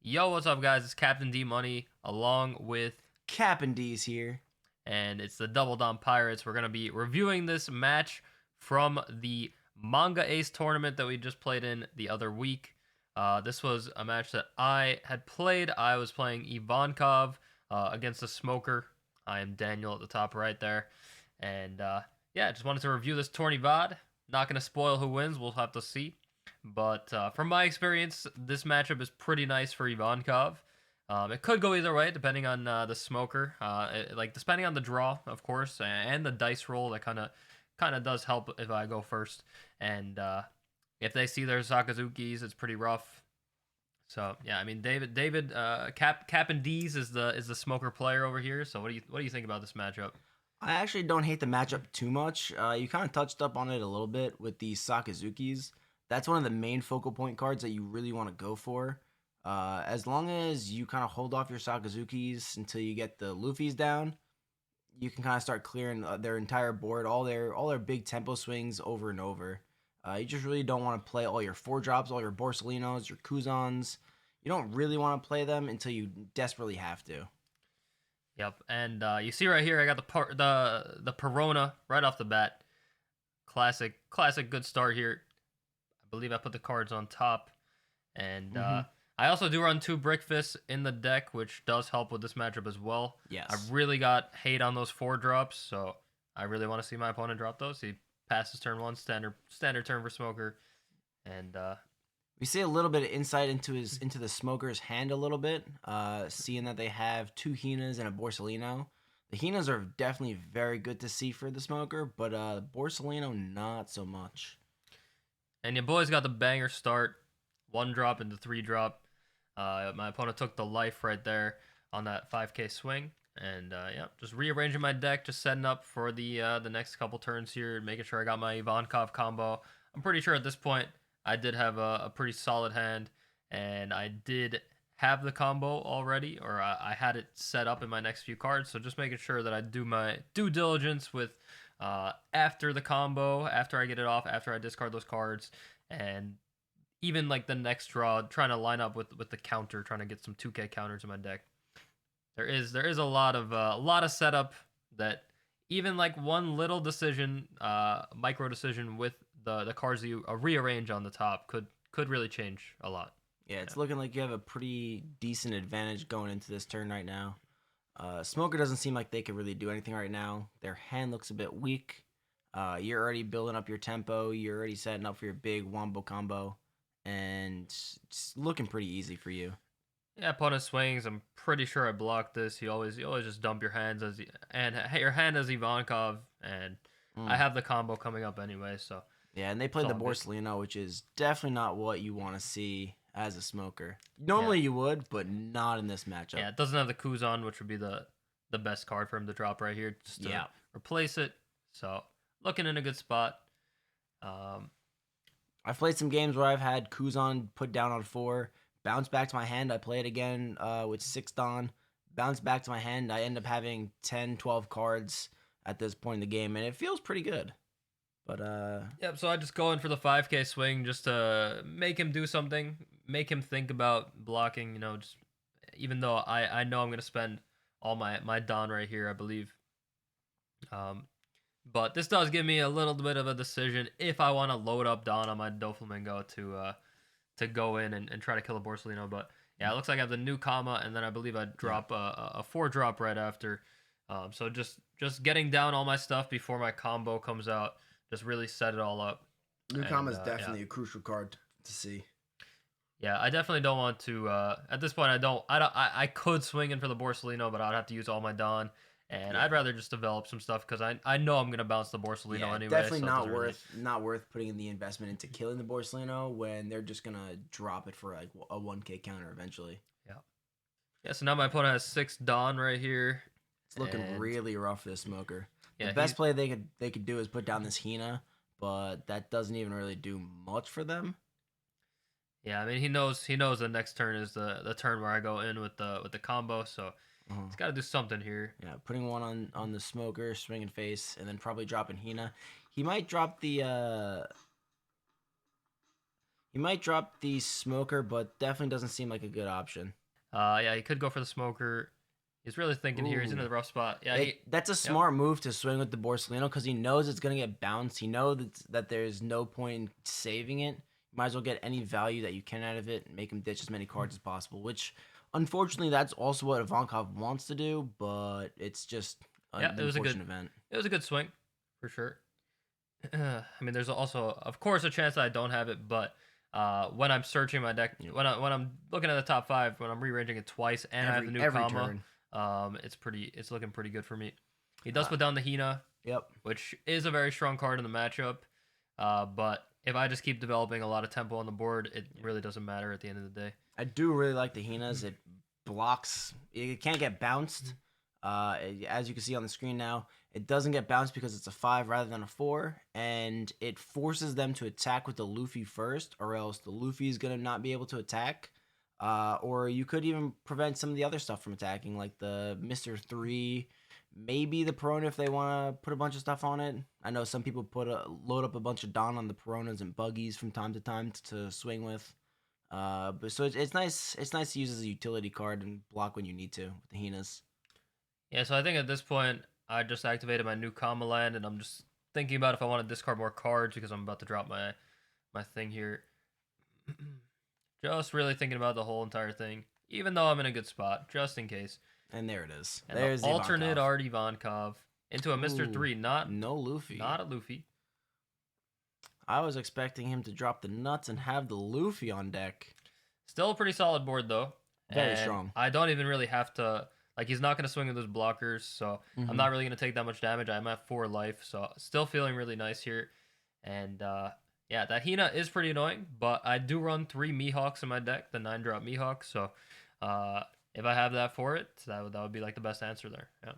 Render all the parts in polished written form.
Yo, what's up, guys? It's Captain Dmoney along with, Cap'n Deez here. and it's the Double Down Pirates. We're going to be reviewing this match from the Manga Ace Tournament that we just played in the other week. This was a match that I had played. I was playing Ivankov against the Smoker. I am Daniel at the top right there. And yeah, just wanted to review this Tourney VOD. Not going to spoil who wins. We'll have to see. But from my experience, this matchup is pretty nice for Ivankov. It could go either way, depending on the smoker. Like depending on the draw, of course, and the dice roll. That kind of does help if I go first. And if they see their Sakazukis, it's pretty rough. So yeah, I mean David Cap'n Deez is the smoker player over here. So what do you think about this matchup? I actually don't hate the matchup too much. You kind of touched up on it a little bit with the Sakazukis. That's one of the main focal point cards that you really want to go for. As long as you kind of hold off your Sakazukis until you get the Luffy's down, you can kind of start clearing their entire board, all their big tempo swings over and over. You just really don't want to play all your 4 drops, all your Borsalinos, your Kuzans. You don't really want to play them until you desperately have to. Yep, and you see right here, I got the Perona right off the bat. Classic, good start here. I believe I put the cards on top, and Mm-hmm. I also do run 2 Brickfists in the deck, which does help with this matchup as well. I Yes. really got hate on those 4 drops, so I really want to see my opponent drop those. He passes turn 1, standard turn for Smoker, and We see a little bit of insight into the smoker's hand a little bit, seeing that they have 2 Hinas and a Borsalino. The Hinas are definitely very good to see for the smoker, but Borsalino not so much. your boys got the banger start, 1 drop into 3 drop. My opponent took the life right there on that 5K swing. And yeah, just rearranging my deck, just setting up for the next couple turns here, making sure I got my Ivankov combo. I'm pretty sure at this point I did have a pretty solid hand, and I did have the combo already, or I had it set up in my next few cards. So just making sure that I do my due diligence with after the combo, after I get it off, after I discard those cards, and even like the next draw, trying to line up with the counter, trying to get some 2K counters in my deck. There is a lot of setup that even like one little decision, micro decision with the cards that you rearrange on the top could really change a lot. Yeah, it's Yeah. looking like you have a pretty decent advantage going into this turn right now. Smoker doesn't seem like they could really do anything right now. Their hand looks a bit weak. You're already building up your tempo. You're already setting up for your big wombo combo, and it's looking pretty easy for you. Yeah, opponent swings. I'm pretty sure I blocked this. You always just dump your hands and your hand as Ivankov, and I Mm. have the combo coming up anyway, so Yeah, and they it's played the all good. Borsalino, which is definitely not what you want to see as a smoker. Yeah, Normally you would, but not in this matchup. yeah. It doesn't have the Kuzan, which would be the best card for him to drop right here, just to Yeah. replace it. So looking in a good spot. Um, I've played some games where I've had Kuzan put down on 4, bounce back to my hand. I play it again with 6 Don, bounce back to my hand. I end up having 10, 12 cards at this point in the game, and it feels pretty good. But Yep. So I just go in for the 5K swing just to make him do something, make him think about blocking. Just even though I know I'm gonna spend all my Don right here, I believe. Um, but this does give me a little bit of a decision if I want to load up Don on my Doflamingo to go in and try to kill a Borsalino. But yeah, it looks like I have the new comma, and then I believe I yeah, drop a 4 drop right after. So just getting down all my stuff before my combo comes out, just really set it all up. Newcom And is yeah, definitely a crucial card to see. yeah, I definitely don't want to. At this point, I could swing in for the Borsalino, but I'd have to use all my Don, and I'd Yeah. rather just develop some stuff because I know I'm gonna bounce the Borsalino Yeah, anyway, definitely so it not doesn't really. worth putting in the investment into killing the Borsalino when they're just gonna drop it for like a 1K counter eventually. Yeah, yeah. So now my opponent has 6 Don right here, It's looking and really rough for this smoker. The yeah, best play they could do is put down this Hina, but that doesn't even really do much for them. yeah. I mean, he knows the next turn is the turn where I go in with the combo, so Uh-huh. he's got to do something here. Yeah, putting one on the smoker, swinging face, and then probably dropping Hina. He might drop the He might drop the smoker, but definitely doesn't seem like a good option. Yeah, he could go for the smoker. He's really thinking here. He's in Ooh. a rough spot. Yeah, That's a yep. smart move to swing with the Borsalino because he knows it's gonna get bounced. He knows that there's no point in saving it. You might as well get any value that you can out of it and make him ditch as many cards as possible. Which, unfortunately, that's also what Ivankov wants to do, but it's just Yeah, an unfortunate event. it was a good swing, for sure. I mean, there's also, of course, a chance that I don't have it, but when I'm searching my deck, Yeah. when I'm looking at the top five, when I'm rearranging it twice, and I have the new Every comma, turn. it's looking pretty good for me. He does Uh, put down the Hina, yep. which is a very strong card in the matchup. But if I just keep developing a lot of tempo on the board, it really doesn't matter at the end of the day. I do really like the Hinas. It blocks. It can't get bounced. As you can see on the screen now, it doesn't get bounced because it's a 5 rather than a 4, and it forces them to attack with the Luffy first, or else the Luffy is gonna not be able to attack. Or you could even prevent some of the other stuff from attacking, like the Mister 3, maybe the Perona if they want to put a bunch of stuff on it. I know some people load up a bunch of Don on the Peronas and buggies from time to time to swing with. But so it's nice. It's nice to use as a utility card and block when you need to with the Hinas. Yeah, so I think at this point, I just activated my new comma land, and I'm just thinking about if I want to discard more cards because I'm about to drop my thing here. Just really thinking about the whole entire thing, even though I'm in a good spot, just in case. And there it is. And the There's the alternate Ivankov. art Ivankov into a Mister Ooh, 3, no Luffy. not a Luffy. I was expecting him to drop the nuts and have the Luffy on deck. Still a pretty solid board though. Very And strong. I don't even really have to, like, he's not going to swing with those blockers, so I'm not really going to take that much damage. I'm at 4 life, so still feeling really nice here. And yeah, that Hina is pretty annoying, but I do run 3 Mihawks in my deck, the 9-drop Mihawk, so if I have that for it, that would be like the best answer there. Yeah.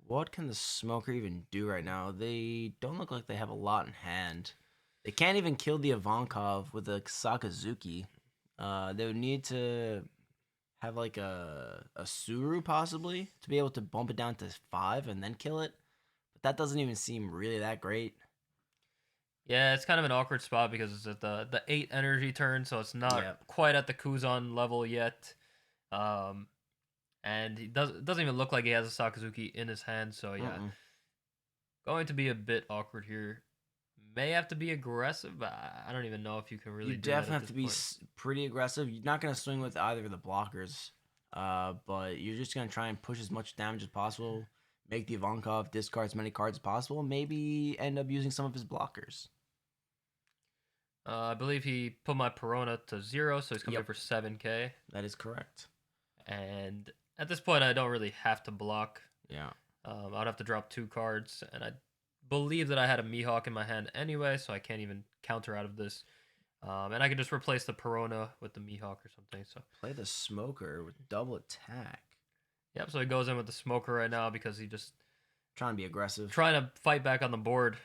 What can the Smoker even do right now? They don't look like they have a lot in hand. They can't even kill the Ivankov with a Sakazuki. They would need to have like a Suru possibly to be able to bump it down to 5 and then kill it. But that doesn't even seem really that great. Yeah, it's kind of an awkward spot because it's at the 8 energy turn, so it's not Yep. quite at the Kuzan level yet. Um, and he doesn't even look like he has a Sakazuki in his hand, so yeah. Going to be a bit awkward here. May have to be aggressive, but I don't even know if you can really You do that definitely at have this to be point. pretty aggressive. You're not gonna swing with either of the blockers, but you're just gonna try and push as much damage as possible. Make the Ivankov discard as many cards as possible, and maybe end up using some of his blockers. I believe he put my Perona to 0, so he's coming in Yep, for 7k. that is correct. And at this point, I don't really have to block. Yeah. I'd have to drop 2 cards, and I believe that I had a Mihawk in my hand anyway, so I can't even counter out of this. And I can just replace the Perona with the Mihawk or something. So Play the Smoker with double attack. yep. So he goes in with the Smoker right now because he just Trying to be aggressive. trying to fight back on the board.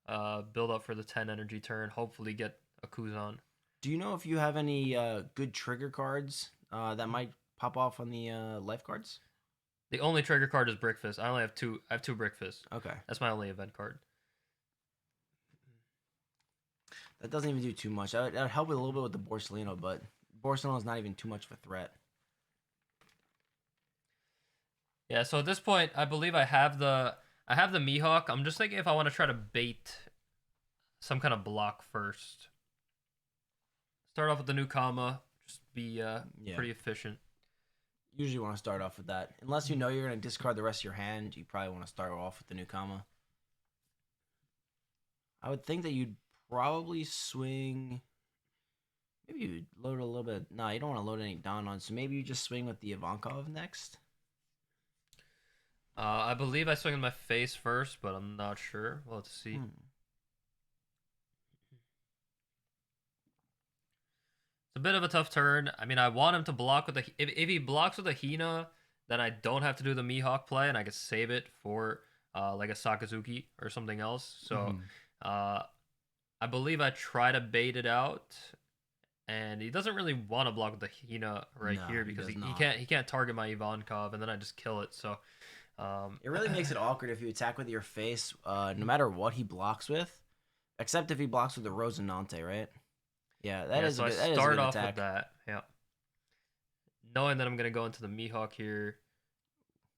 Build up for the 10 energy turn. Hopefully get a Kuzan. Do you know if you have any good trigger cards that might pop off on the life cards? The only trigger card is Brickfist. I only have 2. I have 2 Brickfist. Okay. That's my only event card. That doesn't even do too much. That would help with a little bit with the Borsalino, but Borsalino is not even too much of a threat. Yeah, so at this point, I believe I have the Mihawk. I'm just thinking if I want to try to bait some kind of block first. Start off with the new comma. Just be pretty efficient. Usually want to start off with that. Unless you know you're going to discard the rest of your hand, you probably want to start off with the new comma. I would think that you'd probably swing... Maybe you load a little bit... No, you don't want to load any Don on, so maybe you just swing with the Ivankov next? I believe I swing in my face first, but I'm not sure. Well, let's see. It's a bit of a tough turn. I mean, I want him to block with the... If he blocks with a Hina, then I don't have to do the Mihawk play, and I can save it for like a Sakazuki or something else. So I believe I try to bait it out, and he doesn't really want to block with the Hina here because he can't target my Ivankov, and then I just kill it. So it really makes it awkward if you attack with your face, no matter what he blocks with, except if he blocks with the Rosinante, right? Yeah, Yeah, so I that is a start good off with attack. that. Yeah. Knowing that I'm going to go into the Mihawk here.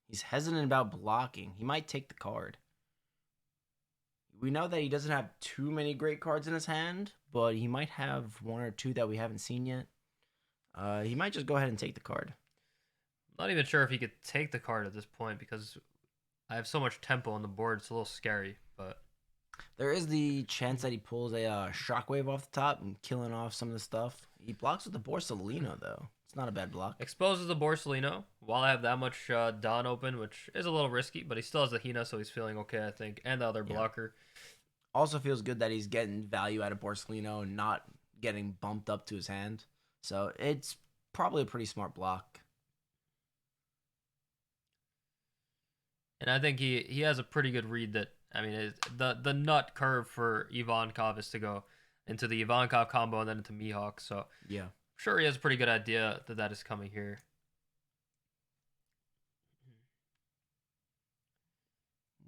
He's hesitant about blocking. He might take the card. We know that he doesn't have too many great cards in his hand, but he might have one or two that we haven't seen yet. He might just go ahead and take the card. Not even sure if he could take the card at this point because I have so much tempo on the board. It's a little scary, but There is the chance that he pulls a shockwave off the top and killing off some of the stuff. He blocks with the Borsalino, though. It's not a bad block. exposes the Borsalino while I have that much Don open, which is a little risky, but he still has the Hina, so he's feeling okay, I think, and the other Yeah. blocker. Also feels good that he's getting value out of Borsalino and not getting bumped up to his hand. So it's probably a pretty smart block. And I think he has a pretty good read that, I mean, the nut curve for Ivankov is to go into the Ivankov combo and then into Mihawk, so Yeah. sure he has a pretty good idea that that is coming here.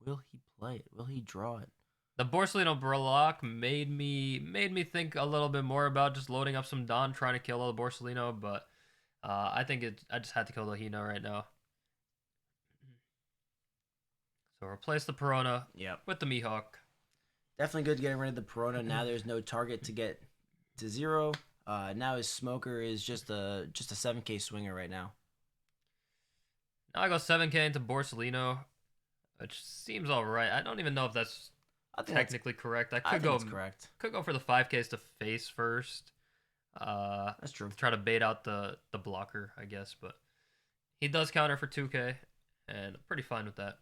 Will he play it? Will he draw it? The Borsalino block made me think a little bit more about just loading up some Don, trying to kill the Borsalino, but I think I just had to kill the Hina right now. So replace the Perona with the Mihawk. Definitely good getting rid of the Perona. Now there's no target to get to 0. Now his Smoker is just a 7K swinger right now. Now I go 7K into Borsalino, which seems alright. I don't even know if that's technically correct. I could go correct. Could go for the 5Ks to face first. That's true. Try to bait out the blocker, I guess, but he does counter for 2K, and I'm pretty fine with that.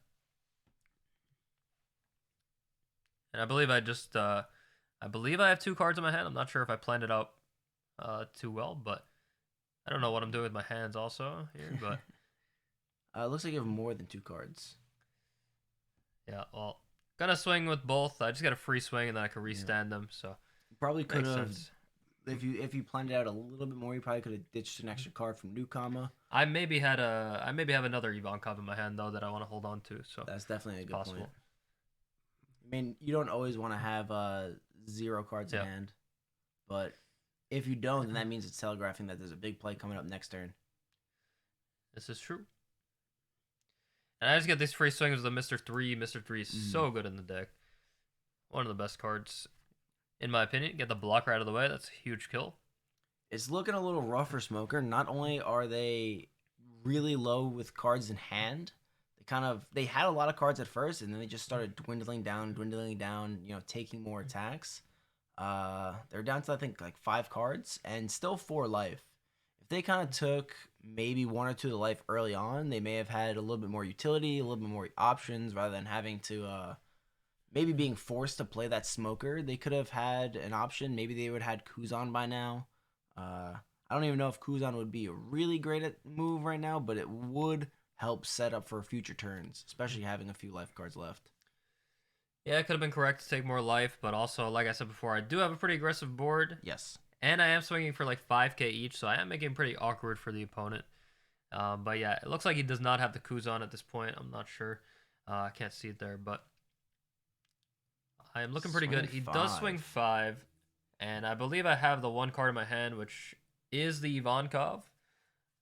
And I believe I have 2 cards in my hand. I'm not sure if I planned it out too well, but I don't know what I'm doing with my hands also here, but It looks like you have more than 2 cards. yeah, well, gonna swing with both. I just got a free swing and then I can restand them, so You probably could makes have, sense. if you planned it out a little bit more, you probably could have ditched an extra card from Newcomer. I maybe have another Ivankov in my hand though that I want to hold on to, so That's definitely a good possible. point. I mean, you don't always want to have 0 cards in hand, but if you don't, then that means it's telegraphing that there's a big play coming up next turn. This is true. And I just get these free swings with the Mr. 3. Mr. 3 is so good in the deck. One of the best cards, in my opinion. Get the blocker out of the way. That's a huge kill. It's looking a little rough for Smoker. Not only are they really low with cards in hand, they had a lot of cards at first, and then they just started dwindling down, taking more attacks. They're down to, I think, like 5 cards, and still 4 life. If they kind of took maybe 1 or 2 of the life early on, they may have had a little bit more utility, a little bit more options, rather than having to maybe being forced to play that Smoker. They could have had an option. Maybe they would have had Kuzan by now. I don't even know if Kuzan would be a really great move right now, but it would help set up for future turns, especially having a few life cards left. Yeah, it could have been correct to take more life, but also, like I said before, I do have a pretty aggressive board. Yes. And I am swinging for like 5K each, so I am making it pretty awkward for the opponent. But yeah, it looks like he does not have the Kuzan at this point. I'm not sure. I can't see it there, but I am looking pretty good. He does swing 5, and I believe I have the 1 card in my hand, which is the Ivankov.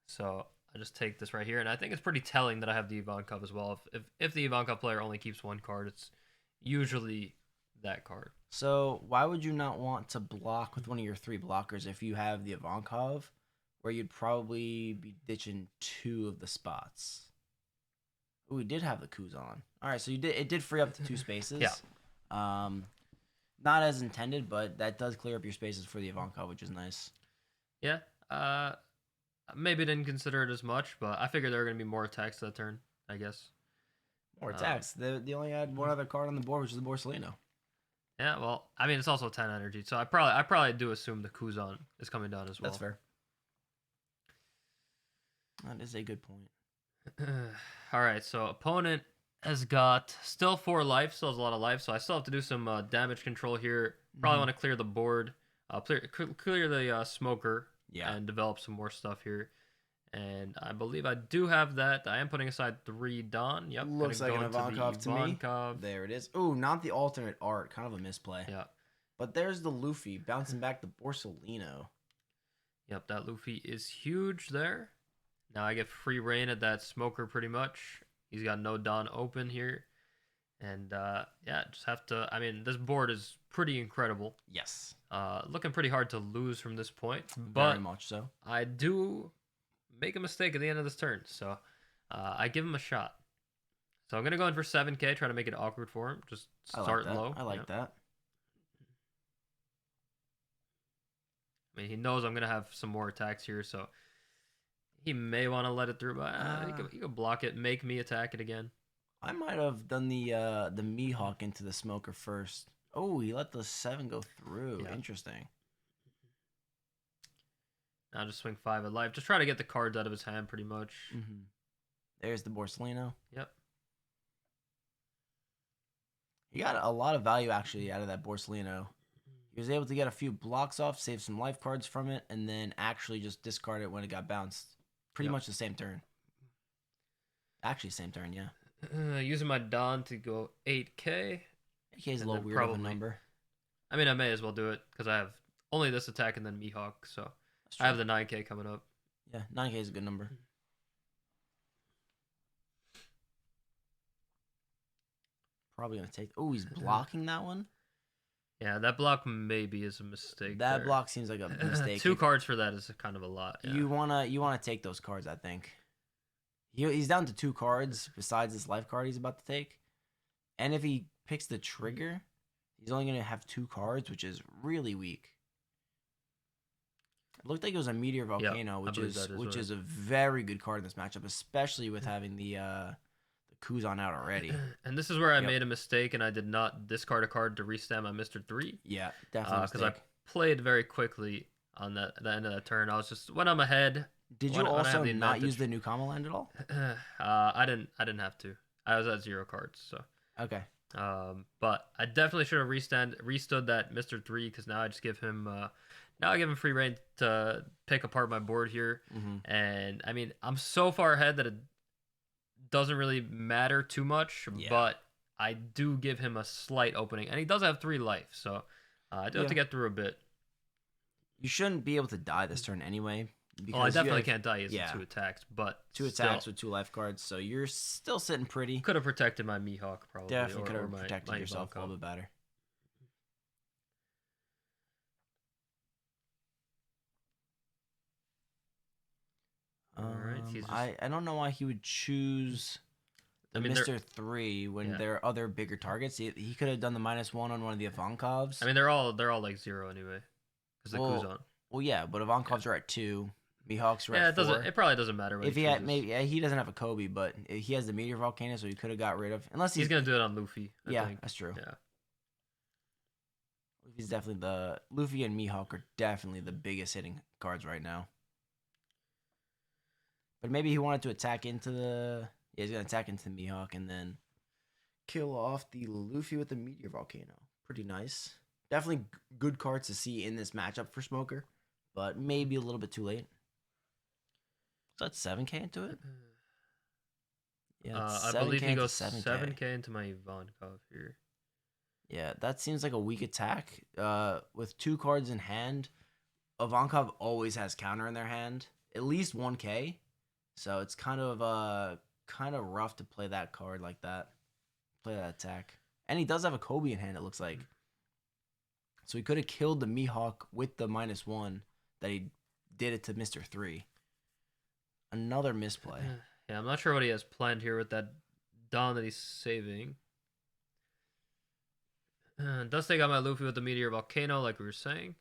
So I just take this right here, and I think it's pretty telling that I have the Ivankov as well. If the Ivankov player only keeps 1 card, it's usually that card. So why would you not want to block with one of your 3 blockers if you have the Ivankov, where you'd probably be ditching 2 of the spots? Oh, we did have the Kuzan. All right, so it did free up the 2 spaces. Yeah. Not as intended, but that does clear up your spaces for the Ivankov, which is nice. Yeah. Maybe didn't consider it as much, but I figured there were gonna be more attacks that turn, I guess. More attacks. They only had 1 other card on the board, which is the Borsalino. Yeah, well, I mean, it's also 10 energy, so I probably do assume the Kuzan is coming down as well. That's fair. That is a good point. All right, so opponent has got still 4 life, still has a lot of life, so I still have to do some damage control here. Probably want to clear the board, clear the smoker, and develop some more stuff here. And I believe I do have that. I am putting aside 3 Don. Yep. Looks like an Ivankov to me. Ivankov. There it is. Ooh, not the alternate art. Kind of a misplay. Yeah. But there's the Luffy bouncing back the Borsalino. Yep, that Luffy is huge there. Now I get free reign at that smoker pretty much. He's got no Don open here. And yeah, just have to. I mean, this board is pretty incredible. Yes. Looking pretty hard to lose from this point, Very but much so. I do make a mistake at the end of this turn, so I give him a shot. So I'm gonna go in for 7K, try to make it awkward for him. Just start low. I like that. I mean, he knows I'm gonna have some more attacks here, so he may want to let it through, but he could block it, make me attack it again. I might have done the Mihawk into the smoker first. Oh, he let the 7 go through. Yeah. Interesting. Now just swing 5 at life. Just try to get the cards out of his hand, pretty much. Mm-hmm. There's the Borsalino. Yep. He got a lot of value, actually, out of that Borsalino. He was able to get a few blocks off, save some life cards from it, and then actually just discard it when it got bounced. Pretty much the same turn. Actually, same turn, yeah. Using my Don to go 8K. 8K is a little weird of a number. I mean, I may as well do it because I have only this attack and then Mihawk, so I have the 9K coming up. Yeah, 9K is a good number. Probably going to take... Oh, he's blocking that one? Yeah, that block maybe is a mistake. That block seems like a mistake. 2 cards for that is kind of a lot. Yeah. You wanna take those cards, I think. He's down to 2 cards besides this life card he's about to take. And if he picks the trigger, he's only going to have 2 cards, which is really weak. It looked like it was a Meteor Volcano, which is a very good card in this matchup, especially with having the Kuzan out already. And this is where I made a mistake, and I did not discard a card to restand my Mr. 3. Yeah, definitely. Because I played very quickly on the end of that turn. I was just when I'm ahead. Did you also not use the new combo land at all? I didn't have to. I was at 0 cards, so okay. But I definitely should have restood that Mr. 3 because now I just give him now I give him free reign to pick apart my board here. Mm-hmm. And I mean I'm so far ahead that it doesn't really matter too much, but I do give him a slight opening, and he does have 3 life, so I do have to get through a bit. You shouldn't be able to die this turn anyway. Oh, I definitely can't die. He has 2 attacks, but 2 attacks with 2 life cards, so you're still sitting pretty. Could have protected my Mihawk probably. Definitely could have protected yourself a little bit better. I don't know why he would choose the Mr. 3 when there are other bigger targets. He could have done the -1 on one of the Ivankovs. I mean, they're all like 0 anyway, because the Kuzan. Well, yeah, but Ivankovs are at 2. Mihawks are at 4. It probably doesn't matter. If he had he doesn't have a Kobe, but he has the Meteor Volcano, so he could have got rid of. Unless he's gonna do it on Luffy. I think. That's true. Yeah. Luffy's definitely Luffy and Mihawk are definitely the biggest hitting cards right now. But maybe he wanted to attack into the... Yeah, he's going to attack into the Mihawk and then kill off the Luffy with the Meteor Volcano. Pretty nice. Definitely good cards to see in this matchup for Smoker, but maybe a little bit too late. So that's 7K into it? Yeah, I believe he goes 7K into my Ivankov here. Yeah, that seems like a weak attack. With 2 cards in hand, Ivankov always has counter in their hand. At least 1K. So it's kind of rough to play that card like that. Play that attack. And he does have a Kobe in hand, it looks like. So he could have killed the Mihawk with the -1 that he did it to Mr. 3. Another misplay. Yeah, I'm not sure what he has planned here with that Don that he's saving. Does take out my Luffy with the Meteor Volcano, like we were saying.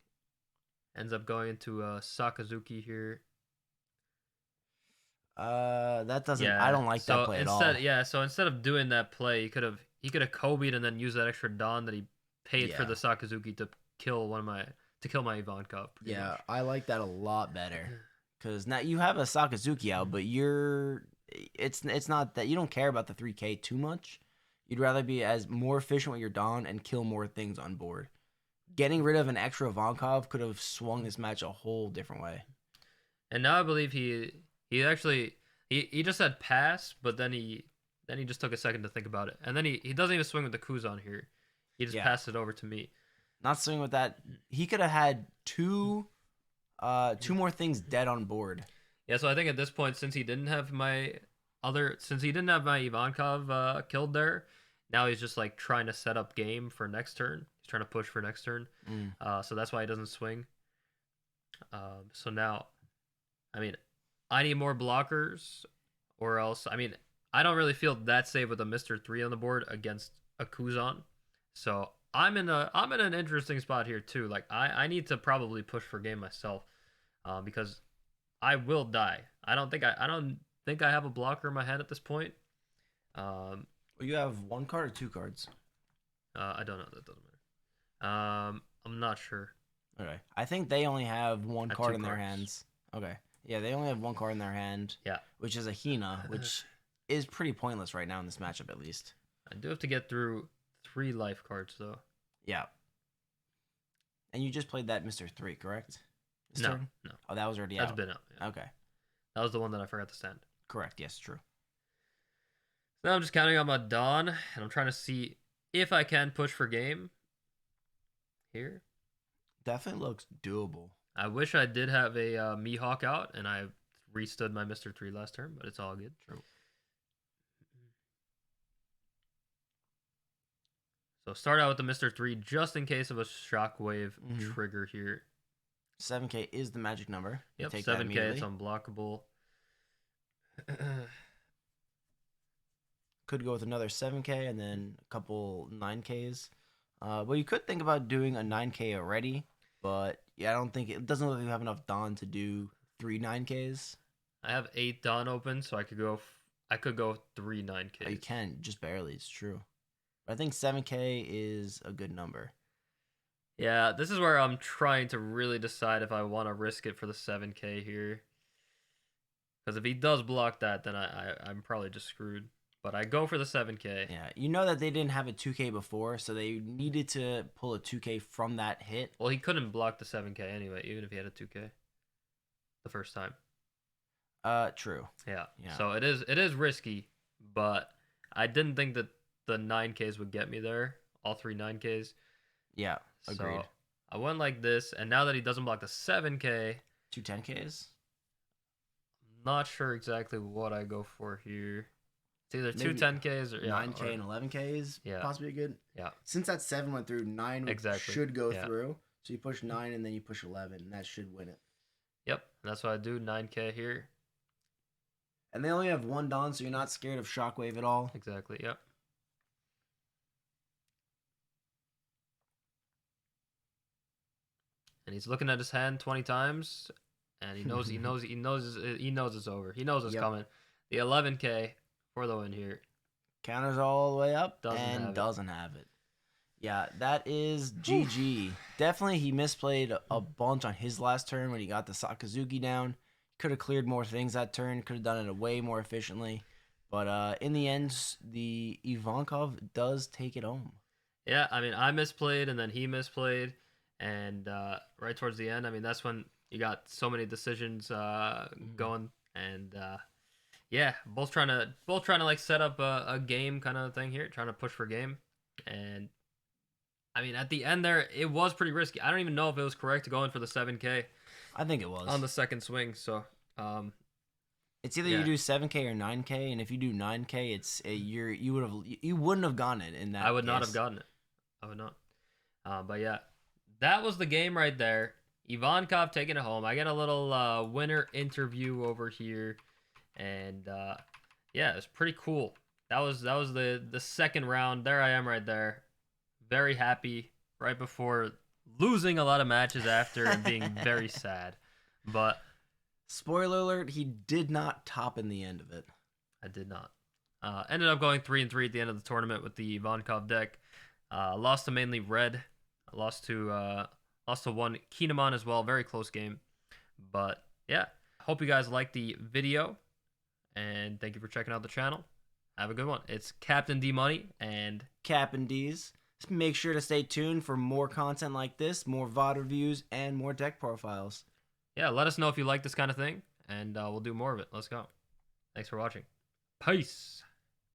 Ends up going into Sakazuki here. That doesn't. I don't like that play at all. Yeah, so instead of doing that play, he could have Kobe'd and then used that extra Don that he paid for the Sakazuki to kill my Ivankov. Yeah, much. I like that a lot better because now you have a Sakazuki out, but it's not that you don't care about the 3K too much. You'd rather be more efficient with your Don and kill more things on board. Getting rid of an extra Ivankov could have swung this match a whole different way. And now I believe he actually just said pass, but then he just took a second to think about it, and then he doesn't even swing with the Kuzan here. He just passed it over to me. Not swinging with that. He could have had two more things dead on board. Yeah, so I think at this point, since he didn't have my Ivankov killed there, now he's just like trying to set up game for next turn. He's trying to push for next turn. So that's why he doesn't swing. So now, I mean, I need more blockers, or else, I mean, I don't really feel that safe with a Mr. 3 on the board against a Kuzan. So I'm in an interesting spot here too. Like I need to probably push for game myself, because I will die. I don't think I have a blocker in my head at this point. You have one card or two cards? I don't know. That doesn't matter. I'm not sure. Okay. I think they only have one card in their cards. hands. Okay. Yeah, they only have one card in their hand. Yeah. Which is a Hina, which is pretty pointless right now in this matchup, at least. I do have to get through 3 life cards, though. Yeah. And you just played that Mr. 3, correct? No. Oh, that was already out. That's been out. Yeah. Okay. That was the one that I forgot to send. Correct. Yes, true. Now I'm just counting on my Dawn, and I'm trying to see if I can push for game here. Definitely looks doable. I wish I did have a Mihawk out, and I restood my Mr. 3 last turn, but it's all good. True. So start out with the Mr. 3 just in case of a shockwave trigger here. 7K is the magic number. Yep, 7K, it's unblockable. Could go with another 7K and then a couple 9Ks. Well, you could think about doing a 9K already, but yeah, I don't think it doesn't look like you have enough Dawn to do 3 9Ks. I have 8 Dawn open, so I could go 3 9Ks. Oh, you can, just barely, it's true. But I think 7K is a good number. Yeah, this is where I'm trying to really decide if I want to risk it for the 7K here. Because if he does block that, then I'm probably just screwed. But I go for the 7K. Yeah, you know that they didn't have a 2K before, so they needed to pull a 2K from that hit. Well, he couldn't block the 7K anyway, even if he had a 2K the first time. True. Yeah. So it is risky, but I didn't think that the 9Ks would get me there, all 3 9Ks. Yeah, agreed. So I went like this, and now that he doesn't block the 7K... 2 10Ks? I'm not sure exactly what I go for here. It's either Maybe 2 10Ks or 9K and 11Ks. Yeah. Possibly good. Yeah. Since that 7 went through, 9 should go Yeah. through. So you push 9 and then you push 11, and that should win it. Yep, that's what I do. 9K here. And they only have 1 Dawn, so you're not scared of Shockwave at all. Exactly. Yep. And he's looking at his hand 20 times, and he knows it's over. He knows it's coming. The 11K for the win here. Counters all the way up Doesn't have it. Yeah, that is GG. Definitely he misplayed a bunch on his last turn when he got the Sakazuki down. Could have cleared more things that turn. Could have done it way more efficiently. But in the end, the Ivankov does take it home. Yeah, I mean, I misplayed, and then he misplayed. And right towards the end, I mean, that's when you got so many decisions going. And yeah, both trying to like set up a game kind of thing here, trying to push for game. And I mean, at the end there, it was pretty risky. I don't even know if it was correct to go in for the 7K. I think it was on the second swing. So it's either you do 7K or 9K, and if you do 9K, it's you wouldn't have gotten it in that. I would not have gotten it. I would not. But yeah, that was the game right there. Ivankov taking it home. I get a little winner interview over here, and yeah, it's pretty cool. That was the second round. There I am right there, very happy right before losing a lot of matches after and being very sad. But spoiler alert, he did not top in the end of it. I did not. Ended up going 3-3 at the end of the tournament with the Ivankov deck. Lost to mainly red. Lost to one Kinemon as well. Very close game. But yeah, hope you guys liked the video, and thank you for checking out the channel. Have a good one. It's Captain Dmoney and Cap'n Deez. Make sure to stay tuned for more content like this, more VOD reviews, and more deck profiles. Yeah, let us know if you like this kind of thing, and we'll do more of it. Let's go. Thanks for watching. Peace.